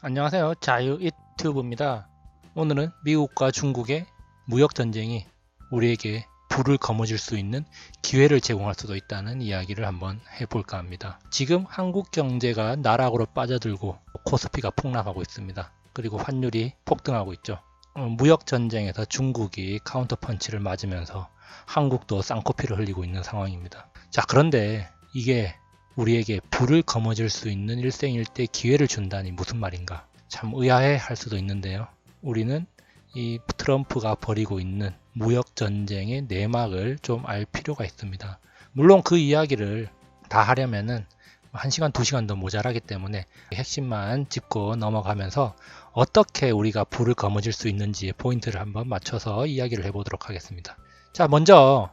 안녕하세요. 자유 유튜브입니다. 오늘은 미국과 중국의 무역전쟁이 우리에게 불을 거머쥘 수 있는 기회를 제공할 수도 있다는 이야기를 한번 해볼까 합니다. 지금 한국 경제가 나락으로 빠져들고 코스피가 폭락하고 있습니다. 그리고 환율이 폭등하고 있죠. 무역전쟁에서 중국이 카운터 펀치를 맞으면서 한국도 쌍코피를 흘리고 있는 상황입니다. 자, 그런데 이게 우리에게 불을 거머쥘 수 있는 일생일대 기회를 준다니 무슨 말인가? 참 의아해 할 수도 있는데요. 우리는 이 트럼프가 벌이고 있는 무역전쟁의 내막을 좀 알 필요가 있습니다. 물론 그 이야기를 다 하려면은 1시간, 2시간 더 모자라기 때문에 핵심만 짚고 넘어가면서 어떻게 우리가 불을 거머쥘 수 있는지 포인트를 한번 맞춰서 이야기를 해보도록 하겠습니다. 자, 먼저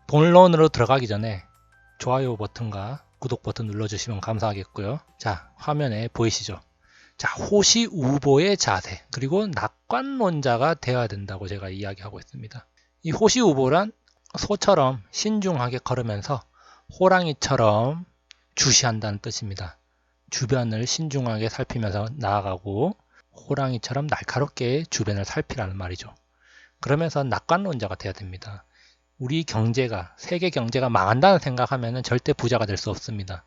본론으로 들어가기 전에 좋아요 버튼과 구독 버튼 눌러주시면 감사하겠고요. 자, 화면에 보이시죠? 자, 호시우보의 자세, 그리고 낙관론자가 되어야 된다고 제가 이야기하고 있습니다. 이 호시우보란 소처럼 신중하게 걸으면서 호랑이처럼 주시한다는 뜻입니다. 주변을 신중하게 살피면서 나아가고 호랑이처럼 날카롭게 주변을 살피라는 말이죠. 그러면서 낙관론자가 되어야 됩니다. 우리 경제가, 세계 경제가 망한다는 생각하면 절대 부자가 될 수 없습니다.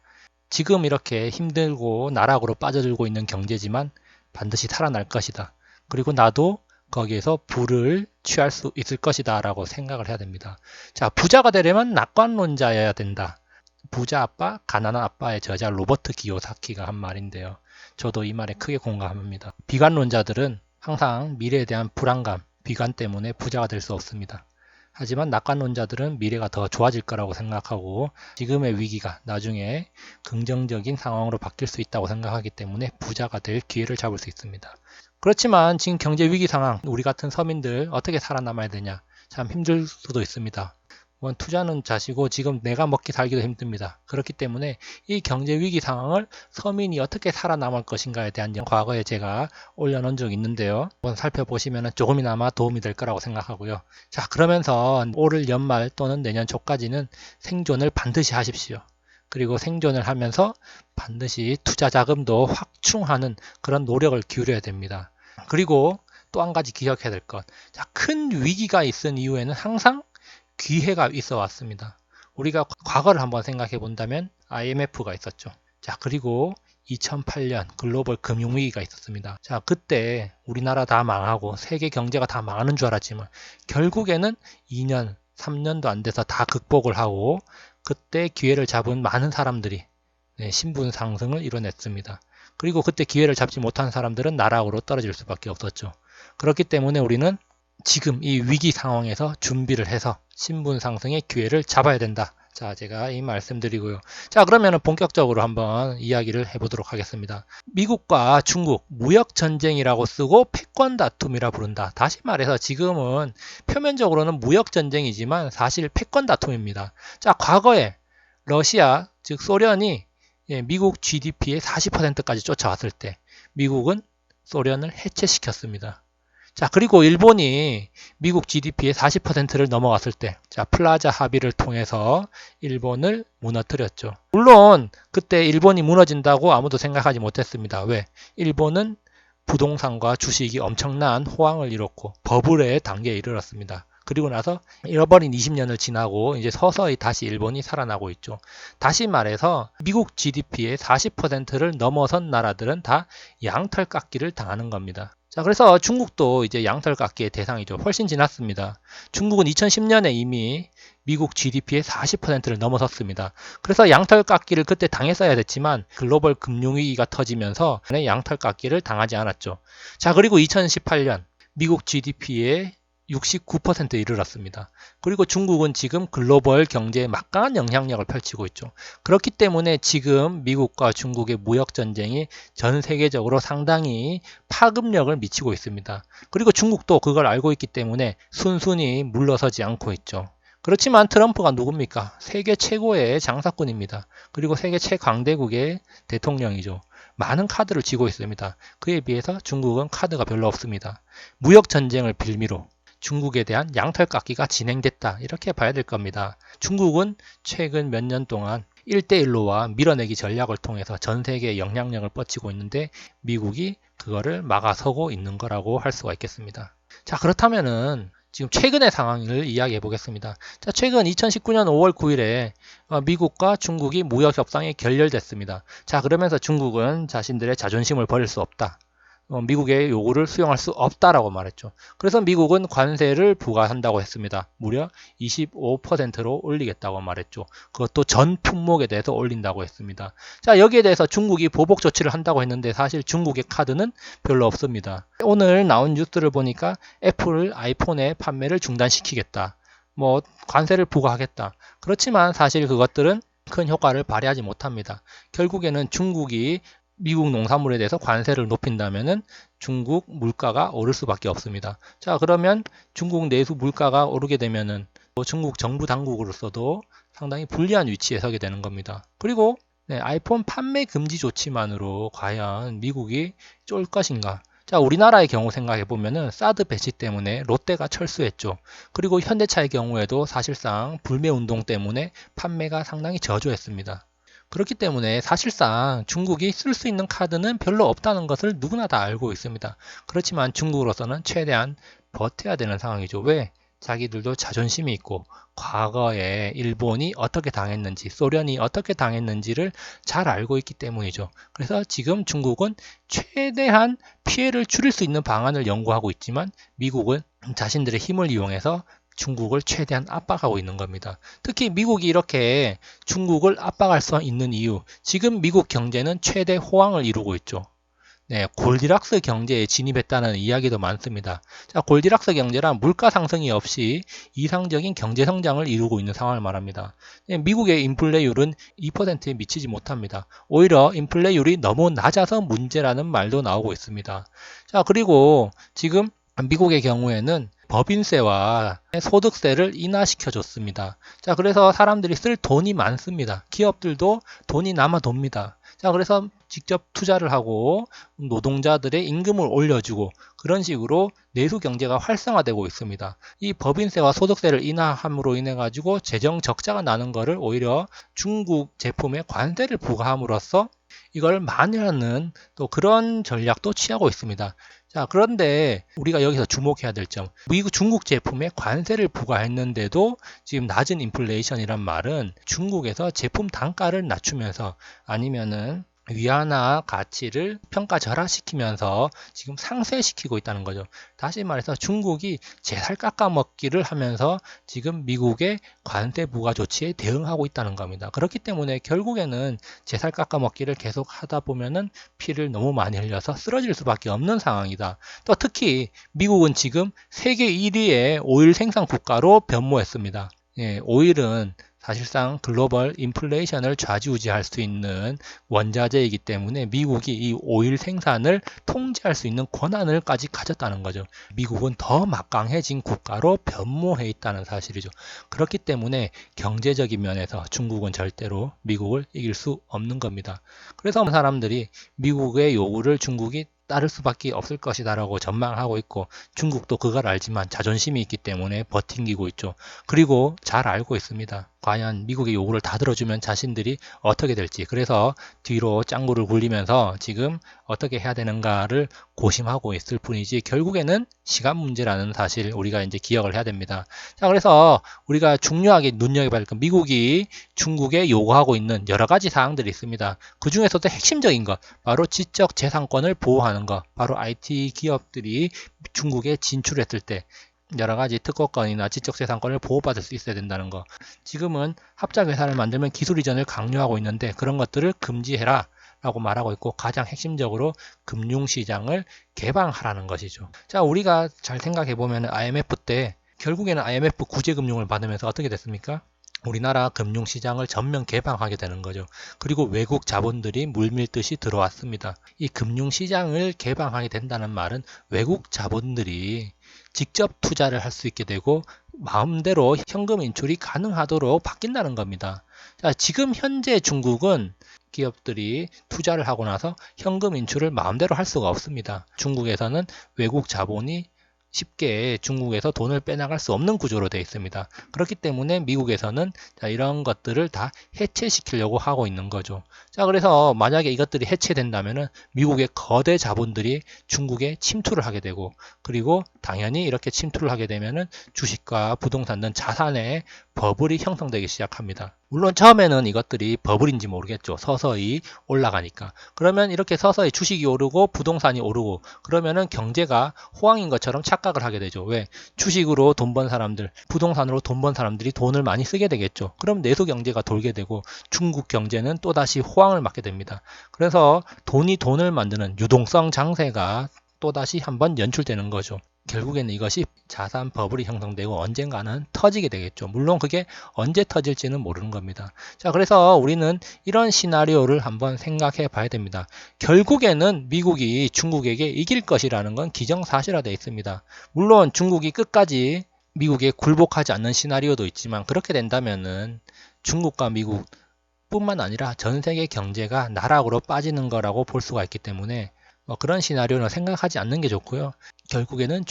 지금 이렇게 힘들고 나락으로 빠져들고 있는 경제지만 반드시 살아날 것이다. 그리고 나도 거기에서 부를 취할 수 있을 것이다 라고 생각을 해야 됩니다. 자, 부자가 되려면 낙관론자여야 된다. 부자 아빠, 가난한 아빠의 저자 로버트 기요사키가 한 말인데요. 저도 이 말에 크게 공감합니다. 비관론자들은 항상 미래에 대한 불안감, 비관 때문에 부자가 될 수 없습니다. 하지만 낙관론자들은 미래가 더 좋아질 거라고 생각하고 지금의 위기가 나중에 긍정적인 상황으로 바뀔 수 있다고 생각하기 때문에 부자가 될 기회를 잡을 수 있습니다. 그렇지만 지금 경제 위기 상황, 우리 같은 서민들 어떻게 살아남아야 되냐? 참 힘들 수도 있습니다. 투자는 자시고 지금 내가 먹기 살기도 힘듭니다. 그렇기 때문에 이 경제 위기 상황을 서민이 어떻게 살아남을 것인가에 대한 과거에 제가 올려놓은 적이 있는데요. 한번 살펴보시면 조금이나마 도움이 될 거라고 생각하고요. 자, 그러면서 올 연말 또는 내년 초까지는 생존을 반드시 하십시오. 그리고 생존을 하면서 반드시 투자 자금도 확충하는 그런 노력을 기울여야 됩니다. 그리고 또 한 가지 기억해야 될 것. 자, 큰 위기가 있은 이후에는 항상 기회가 있어 왔습니다. 우리가 과거를 한번 생각해 본다면 IMF가 있었죠. 자, 그리고 2008년 글로벌 금융위기가 있었습니다. 자, 그때 우리나라 다 망하고 세계 경제가 다 망하는 줄 알았지만 결국에는 2년, 3년도 안 돼서 다 극복을 하고 그때 기회를 잡은 많은 사람들이 신분 상승을 이뤄냈습니다. 그리고 그때 기회를 잡지 못한 사람들은 나락으로 떨어질 수밖에 없었죠. 그렇기 때문에 우리는 지금 이 위기 상황에서 준비를 해서 신분 상승의 기회를 잡아야 된다. 자, 제가 이 말씀드리고요. 자, 그러면 본격적으로 한번 이야기를 해보도록 하겠습니다. 미국과 중국 무역전쟁이라고 쓰고 패권 다툼이라 부른다. 다시 말해서 지금은 표면적으로는 무역전쟁이지만 사실 패권 다툼입니다. 자, 과거에 러시아, 즉 소련이 미국 GDP의 40%까지 쫓아왔을 때 미국은 소련을 해체시켰습니다. 자, 그리고 일본이 미국 GDP의 40%를 넘어갔을 때, 자, 플라자 합의를 통해서 일본을 무너뜨렸죠. 물론, 그때 일본이 무너진다고 아무도 생각하지 못했습니다. 왜? 일본은 부동산과 주식이 엄청난 호황을 이뤘고, 버블의 단계에 이르렀습니다. 그리고 나서 잃어버린 20년을 지나고 이제 서서히 다시 일본이 살아나고 있죠. 다시 말해서 미국 GDP의 40%를 넘어선 나라들은 다 양털 깎기를 당하는 겁니다. 자, 그래서 중국도 이제 양털 깎기의 대상이죠. 훨씬 지났습니다. 중국은 2010년에 이미 미국 GDP의 40%를 넘어섰습니다. 그래서 양털 깎기를 그때 당했어야 됐지만 글로벌 금융위기가 터지면서 양털 깎기를 당하지 않았죠. 자, 그리고 2018년 미국 GDP의 69%에 이르렀습니다. 그리고 중국은 지금 글로벌 경제에 막강한 영향력을 펼치고 있죠. 그렇기 때문에 지금 미국과 중국의 무역전쟁이 전 세계적으로 상당히 파급력을 미치고 있습니다. 그리고 중국도 그걸 알고 있기 때문에 순순히 물러서지 않고 있죠. 그렇지만 트럼프가 누굽니까? 세계 최고의 장사꾼입니다. 그리고 세계 최강대국의 대통령이죠. 많은 카드를 쥐고 있습니다. 그에 비해서 중국은 카드가 별로 없습니다. 무역전쟁을 빌미로 중국에 대한 양털 깎기가 진행됐다. 이렇게 봐야 될 겁니다. 중국은 최근 몇 년 동안 1대1로와 밀어내기 전략을 통해서 전 세계에 영향력을 뻗치고 있는데 미국이 그거를 막아서고 있는 거라고 할 수가 있겠습니다. 자, 그렇다면은 지금 최근의 상황을 이야기해 보겠습니다. 자, 최근 2019년 5월 9일에 미국과 중국이 무역 협상이 결렬됐습니다. 자, 그러면서 중국은 자신들의 자존심을 버릴 수 없다. 미국의 요구를 수용할 수 없다라고 말했죠. 그래서 미국은 관세를 부과한다고 했습니다. 무려 25%로 올리겠다고 말했죠. 그것도 전 품목에 대해서 올린다고 했습니다. 자, 여기에 대해서 중국이 보복 조치를 한다고 했는데 사실 중국의 카드는 별로 없습니다. 오늘 나온 뉴스를 보니까 애플 아이폰의 판매를 중단시키겠다. 관세를 부과하겠다. 그렇지만 사실 그것들은 큰 효과를 발휘하지 못합니다. 결국에는 중국이 미국 농산물에 대해서 관세를 높인다면은 중국 물가가 오를 수밖에 없습니다. 자, 그러면 중국 내수 물가가 오르게 되면은 중국 정부 당국으로서도 상당히 불리한 위치에 서게 되는 겁니다. 그리고 아이폰 판매 금지 조치만으로 과연 미국이 쫄 것인가? 자, 우리나라의 경우 생각해 보면은 사드 배치 때문에 롯데가 철수했죠. 그리고 현대차의 경우에도 사실상 불매 운동 때문에 판매가 상당히 저조했습니다. 그렇기 때문에 사실상 중국이 쓸 수 있는 카드는 별로 없다는 것을 누구나 다 알고 있습니다. 그렇지만 중국으로서는 최대한 버텨야 되는 상황이죠. 왜? 자기들도 자존심이 있고 과거에 일본이 어떻게 당했는지, 소련이 어떻게 당했는지를 잘 알고 있기 때문이죠. 그래서 지금 중국은 최대한 피해를 줄일 수 있는 방안을 연구하고 있지만 미국은 자신들의 힘을 이용해서 중국을 최대한 압박하고 있는 겁니다. 특히 미국이 이렇게 중국을 압박할 수 있는 이유, 지금 미국 경제는 최대 호황을 이루고 있죠. 골디락스 경제에 진입했다는 이야기도 많습니다. 자, 골디락스 경제란 물가 상승이 없이 이상적인 경제 성장을 이루고 있는 상황을 말합니다. 미국의 인플레율은 2%에 미치지 못합니다. 오히려 인플레율이 너무 낮아서 문제라는 말도 나오고 있습니다. 자, 그리고 지금 미국의 경우에는 법인세와 소득세를 인하시켜 줬습니다. 자, 그래서 사람들이 쓸 돈이 많습니다. 기업들도 돈이 남아 돕니다. 자, 그래서 직접 투자를 하고 노동자들의 임금을 올려주고 그런 식으로 내수 경제가 활성화되고 있습니다. 이 법인세와 소득세를 인하함으로 인해 가지고 재정 적자가 나는 것을 오히려 중국 제품에 관세를 부과함으로써 이걸 만회하는 또 그런 전략도 취하고 있습니다. 자, 그런데 우리가 여기서 주목해야 될 점, 미국 중국 제품에 관세를 부과했는데도 지금 낮은 인플레이션이란 말은 중국에서 제품 단가를 낮추면서 아니면은 위안화 가치를 평가절하시키면서 지금 상쇄시키고 있다는 거죠. 다시 말해서 중국이 제살 깎아먹기를 하면서 지금 미국의 관세 부과 조치에 대응하고 있다는 겁니다. 그렇기 때문에 결국에는 제살 깎아먹기를 계속 하다 보면은 피를 너무 많이 흘려서 쓰러질 수밖에 없는 상황이다. 또 특히 미국은 지금 세계 1위의 오일 생산 국가로 변모했습니다. 오일은 사실상 글로벌 인플레이션을 좌지우지할 수 있는 원자재이기 때문에 미국이 이 오일 생산을 통제할 수 있는 권한을까지 가졌다는 거죠. 미국은 더 막강해진 국가로 변모해 있다는 사실이죠. 그렇기 때문에 경제적인 면에서 중국은 절대로 미국을 이길 수 없는 겁니다. 그래서 사람들이 미국의 요구를 중국이 따를 수밖에 없을 것이다 라고 전망하고 있고 중국도 그걸 알지만 자존심이 있기 때문에 버팅기고 있죠. 그리고 잘 알고 있습니다. 과연 미국의 요구를 다 들어주면 자신들이 어떻게 될지. 그래서 뒤로 짱구를 굴리면서 지금 어떻게 해야 되는가를 고심하고 있을 뿐이지 결국에는 시간 문제라는 사실 우리가 이제 기억을 해야 됩니다. 자, 그래서 우리가 중요하게 눈여겨봐야 할 건 미국이 중국에 요구하고 있는 여러 가지 사항들이 있습니다. 그 중에서도 핵심적인 것, 바로 지적 재산권을 보호하는 것, 바로 IT 기업들이 중국에 진출했을 때 여러 가지 특허권이나 지적재산권을 보호받을 수 있어야 된다는 거. 지금은 합작회사를 만들면 기술 이전을 강요하고 있는데 그런 것들을 금지해라 라고 말하고 있고 가장 핵심적으로 금융시장을 개방하라는 것이죠. 자, 우리가 잘 생각해 보면 IMF 때 결국에는 IMF 구제금융을 받으면서 어떻게 됐습니까? 우리나라 금융시장을 전면 개방하게 되는 거죠. 그리고 외국 자본들이 물밀듯이 들어왔습니다. 이 금융시장을 개방하게 된다는 말은 외국 자본들이 직접 투자를 할 수 있게 되고 마음대로 현금 인출이 가능하도록 바뀐다는 겁니다. 자, 지금 현재 중국은 기업들이 투자를 하고 나서 현금 인출을 마음대로 할 수가 없습니다. 중국에서는 외국 자본이 쉽게 중국에서 돈을 빼나갈 수 없는 구조로 되어 있습니다. 그렇기 때문에 미국에서는 이런 것들을 다 해체시키려고 하고 있는 거죠. 자, 그래서 만약에 이것들이 해체된다면은 미국의 거대 자본들이 중국에 침투를 하게 되고, 그리고 당연히 이렇게 침투를 하게 되면은 주식과 부동산 등 자산의 버블이 형성되기 시작합니다. 물론 처음에는 이것들이 버블인지 모르겠죠. 서서히 올라가니까. 그러면 이렇게 서서히 주식이 오르고 부동산이 오르고 그러면은 경제가 호황인 것처럼 착각을 하게 되죠. 왜? 주식으로 돈 번 사람들, 부동산으로 돈 번 사람들이 돈을 많이 쓰게 되겠죠. 그럼 내수 경제가 돌게 되고 중국 경제는 또다시 호황을 맞게 됩니다. 그래서 돈이 돈을 만드는 유동성 장세가 또다시 한번 연출되는 거죠. 결국에는 이것이 자산 버블이 형성되고 언젠가는 터지게 되겠죠. 물론 그게 언제 터질지는 모르는 겁니다. 자, 그래서 우리는 이런 시나리오를 한번 생각해 봐야 됩니다. 결국에는 미국이 중국에게 이길 것이라는 건 기정사실화되어 있습니다. 물론 중국이 끝까지 미국에 굴복하지 않는 시나리오도 있지만 그렇게 된다면은 중국과 미국 뿐만 아니라 전 세계 경제가 나락으로 빠지는 거라고 볼 수가 있기 때문에 그런 시나리오는 생각하지 않는 게 좋고요. 결국에는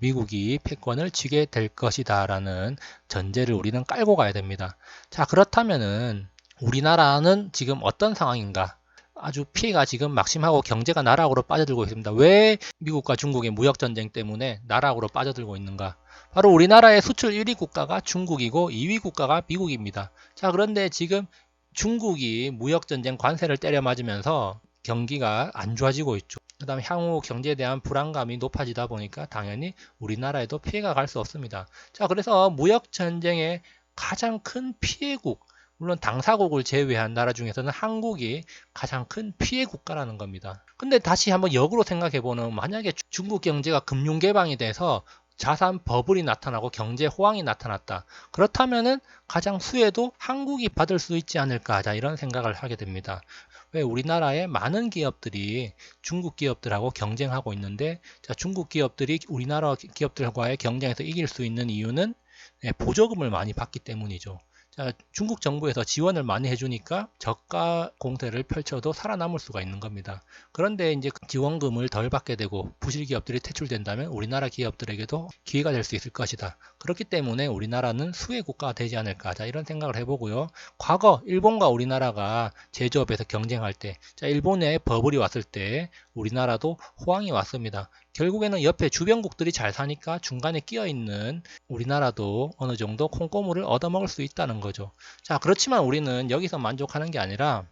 미국이 패권을 쥐게 될 것이다 라는 전제를 우리는 깔고 가야 됩니다. 자, 그렇다면은 우리나라는 지금 어떤 상황인가? 아주 피해가 지금 막심하고 경제가 나락으로 빠져들고 있습니다. 왜 미국과 중국의 무역전쟁 때문에 나락으로 빠져들고 있는가? 바로 우리나라의 수출 1위 국가가 중국이고 2위 국가가 미국입니다. 자, 그런데 지금 중국이 무역전쟁 관세를 때려 맞으면서 경기가 안 좋아지고 있죠. 그 다음에 향후 경제에 대한 불안감이 높아지다 보니까 당연히 우리나라에도 피해가 갈 수 없습니다. 자, 그래서 무역전쟁의 가장 큰 피해국, 물론 당사국을 제외한 나라 중에서는 한국이 가장 큰 피해 국가라는 겁니다. 근데 다시 한번 역으로 생각해보면 만약에 중국 경제가 금융 개방이 돼서 자산 버블이 나타나고 경제 호황이 나타났다. 그렇다면은 가장 수혜도 한국이 받을 수 있지 않을까. 자, 이런 생각을 하게 됩니다. 왜 우리나라의 많은 기업들이 중국 기업들하고 경쟁하고 있는데 자, 중국 기업들이 우리나라 기업들과의 경쟁에서 이길 수 있는 이유는 보조금을 많이 받기 때문이죠. 자, 중국 정부에서 지원을 많이 해주니까 저가 공세를 펼쳐도 살아남을 수가 있는 겁니다. 그런데 이제 지원금을 덜 받게 되고 부실 기업들이 퇴출된다면 우리나라 기업들에게도 기회가 될 수 있을 것이다. 그렇기 때문에 우리나라는 수혜 국가가 되지 않을까. 자, 이런 생각을 해보고요. 과거 일본과 우리나라가 제조업에서 경쟁할 때, 자, 일본에 버블이 왔을 때 우리나라도 호황이 왔습니다. 결국에는 옆에 주변국들이 잘 사니까 중간에 끼어있는 우리나라도 어느 정도 콩고물을 얻어먹을 수 있다는 거죠. 자, 그렇지만 우리는 여기서 만족하는 게 아니라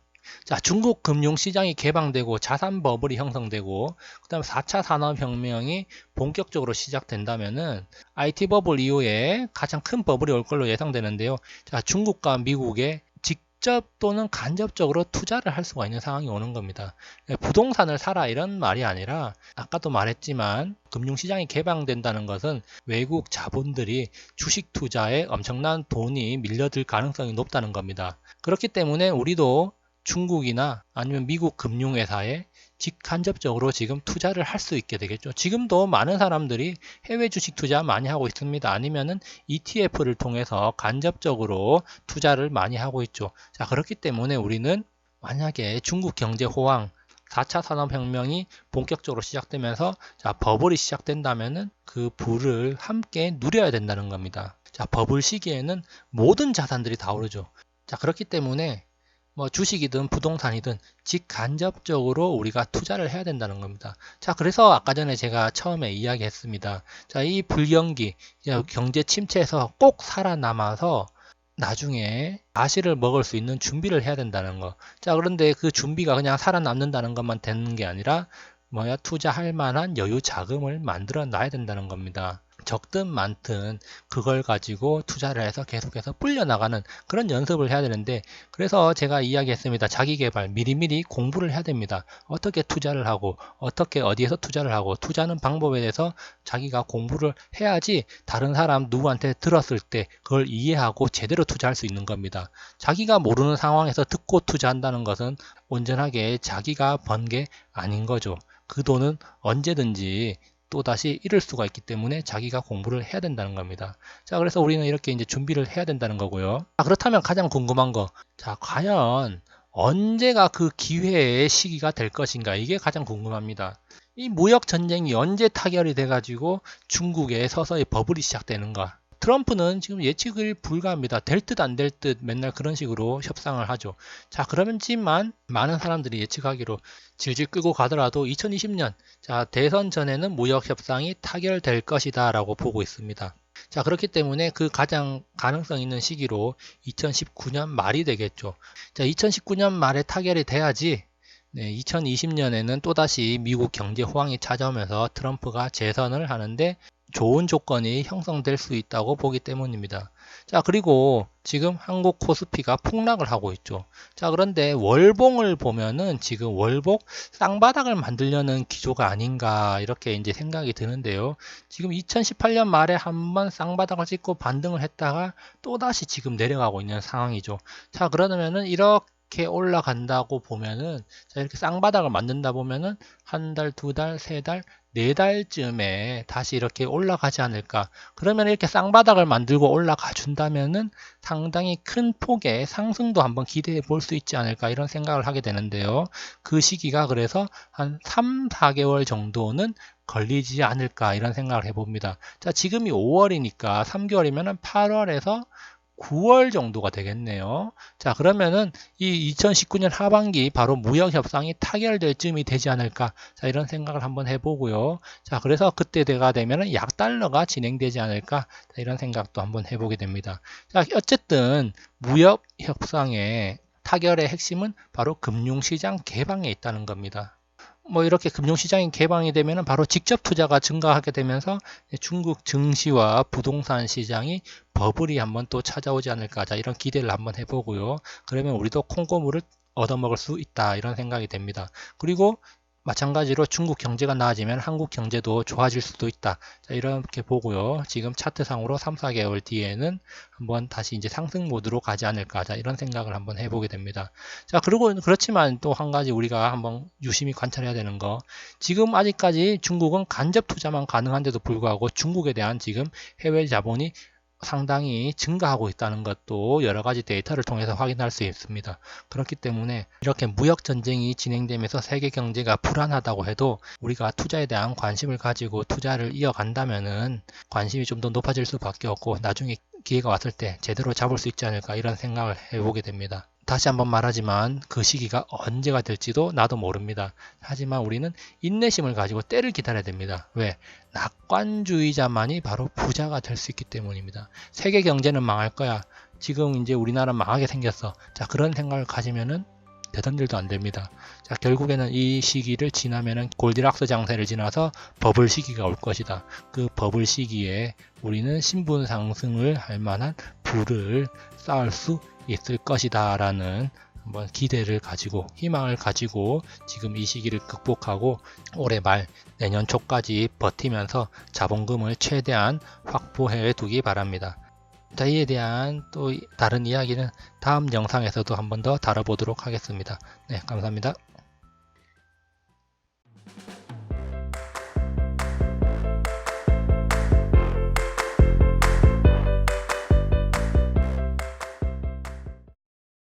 자, 중국 금융시장이 개방되고 자산 버블이 형성되고 그 다음에 4차 산업혁명이 본격적으로 시작된다면은 IT 버블 이후에 가장 큰 버블이 올 걸로 예상되는데요. 자, 중국과 미국의 직접 또는 간접적으로 투자를 할 수가 있는 상황이 오는 겁니다. 부동산을 사라 이런 말이 아니라 아까도 말했지만 금융시장이 개방된다는 것은 외국 자본들이 주식 투자에 엄청난 돈이 밀려들 가능성이 높다는 겁니다. 그렇기 때문에 우리도 중국이나 아니면 미국 금융회사에 직간접적으로 지금 투자를 할 수 있게 되겠죠. 지금도 많은 사람들이 해외 주식 투자 많이 하고 있습니다. 아니면은 ETF를 통해서 간접적으로 투자를 많이 하고 있죠. 자, 그렇기 때문에 우리는 만약에 중국 경제 호황 4차 산업혁명이 본격적으로 시작되면서 자, 버블이 시작된다면은 그 부를 함께 누려야 된다는 겁니다. 자, 버블 시기에는 모든 자산들이 다 오르죠. 자, 그렇기 때문에 주식이든 부동산이든 직간접적으로 우리가 투자를 해야 된다는 겁니다. 자, 그래서 아까 전에 제가 처음에 이야기했습니다. 자, 이 불경기, 경제 침체에서 꼭 살아남아서 나중에 가시를 먹을 수 있는 준비를 해야 된다는 거. 자, 그런데 그 준비가 그냥 살아남는다는 것만 되는 게 아니라 투자할 만한 여유 자금을 만들어 놔야 된다는 겁니다. 적든 많든 그걸 가지고 투자를 해서 계속해서 불려나가는 그런 연습을 해야 되는데 그래서 제가 이야기했습니다. 자기계발 미리미리 공부를 해야 됩니다. 어떻게 투자를 하고 어떻게 어디에서 투자를 하고 투자하는 방법에 대해서 자기가 공부를 해야지 다른 사람 누구한테 들었을 때 그걸 이해하고 제대로 투자할 수 있는 겁니다. 자기가 모르는 상황에서 듣고 투자한다는 것은 온전하게 자기가 번 게 아닌 거죠. 그 돈은 언제든지 또다시 잃을 수가 있기 때문에 자기가 공부를 해야 된다는 겁니다. 자, 그래서 우리는 이렇게 이제 준비를 해야 된다는 거고요. 자, 그렇다면 가장 궁금한 거. 자, 과연 언제가 그 기회의 시기가 될 것인가? 이게 가장 궁금합니다. 이 무역 전쟁이 언제 타결이 돼가지고 중국에 서서히 버블이 시작되는가? 트럼프는 지금 예측을 불가합니다. 될 듯 안 될 듯 맨날 그런 식으로 협상을 하죠. 자, 그러면지만 많은 사람들이 예측하기로 질질 끌고 가더라도 2020년 자, 대선 전에는 무역 협상이 타결될 것이다 라고 보고 있습니다. 자, 그렇기 때문에 그 가장 가능성 있는 시기로 2019년 말이 되겠죠. 자, 2019년 말에 타결이 돼야지 2020년에는 또다시 미국 경제 호황이 찾아오면서 트럼프가 재선을 하는데 좋은 조건이 형성될 수 있다고 보기 때문입니다. 자, 그리고 지금 한국 코스피가 폭락을 하고 있죠. 자, 그런데 월봉을 보면은 지금 월복 쌍바닥을 만들려는 기조가 아닌가 이렇게 이제 생각이 드는데요. 지금 2018년 말에 한번 쌍바닥을 찍고 반등을 했다가 또다시 지금 내려가고 있는 상황이죠. 자, 그러면은 이렇게 올라간다고 보면은 자, 이렇게 쌍바닥을 만든다 보면은 한 달, 두 달, 세 달, 네 달쯤에 다시 이렇게 올라가지 않을까. 그러면 이렇게 쌍바닥을 만들고 올라가 준다면은 상당히 큰 폭의 상승도 한번 기대해 볼 수 있지 않을까 이런 생각을 하게 되는데요. 그 시기가 그래서 한 3, 4개월 정도는 걸리지 않을까 이런 생각을 해봅니다. 자, 지금이 5월이니까 3개월이면은 8월에서 9월 정도가 되겠네요. 자, 그러면은 이 2019년 하반기 바로 무역 협상이 타결될 쯤이 되지 않을까. 자, 이런 생각을 한번 해보고요. 자, 그래서 그때 돼가 되면은 약달러가 진행되지 않을까. 자, 이런 생각도 한번 해보게 됩니다. 자, 어쨌든 무역 협상의 타결의 핵심은 바로 금융시장 개방에 있다는 겁니다. 뭐 이렇게 금융시장이 개방이 되면 바로 직접 투자가 증가하게 되면서 중국 증시와 부동산 시장이 버블이 한번 또 찾아오지 않을까. 자, 이런 기대를 한번 해보고요. 그러면 우리도 콩고물을 얻어먹을 수 있다. 이런 생각이 됩니다. 그리고 마찬가지로 중국 경제가 나아지면 한국 경제도 좋아질 수도 있다. 자, 이렇게 보고요. 지금 차트상으로 3, 4개월 뒤에는 한번 다시 이제 상승 모드로 가지 않을까. 자, 이런 생각을 한번 해보게 됩니다. 자, 그리고 그렇지만 또 한 가지 우리가 한번 유심히 관찰해야 되는 거. 지금 아직까지 중국은 간접 투자만 가능한데도 불구하고 중국에 대한 지금 해외 자본이 상당히 증가하고 있다는 것도 여러 가지 데이터를 통해서 확인할 수 있습니다. 그렇기 때문에 이렇게 무역 전쟁이 진행되면서 세계 경제가 불안하다고 해도 우리가 투자에 대한 관심을 가지고 투자를 이어간다면은 관심이 좀 더 높아질 수밖에 없고 나중에 기회가 왔을 때 제대로 잡을 수 있지 않을까 이런 생각을 해보게 됩니다. 다시 한번 말하지만 그 시기가 언제가 될지도 나도 모릅니다. 하지만 우리는 인내심을 가지고 때를 기다려야 됩니다. 왜? 낙관주의자만이 바로 부자가 될 수 있기 때문입니다. 세계 경제는 망할 거야. 지금 이제 우리나라 망하게 생겼어. 자, 그런 생각을 가지면은 되던 일도 안 됩니다. 자, 결국에는 이 시기를 지나면은 골디락스 장세를 지나서 버블 시기가 올 것이다. 그 버블 시기에 우리는 신분 상승을 할 만한 부를 쌓을 수 있을 것이다 라는 한번 기대를 가지고 희망을 가지고 지금 이 시기를 극복하고 올해 말 내년 초까지 버티면서 자본금을 최대한 확보해 두기 바랍니다. 자, 이에 대한 또 다른 이야기는 다음 영상에서도 한번 더 다뤄보도록 하겠습니다. 네, 감사합니다.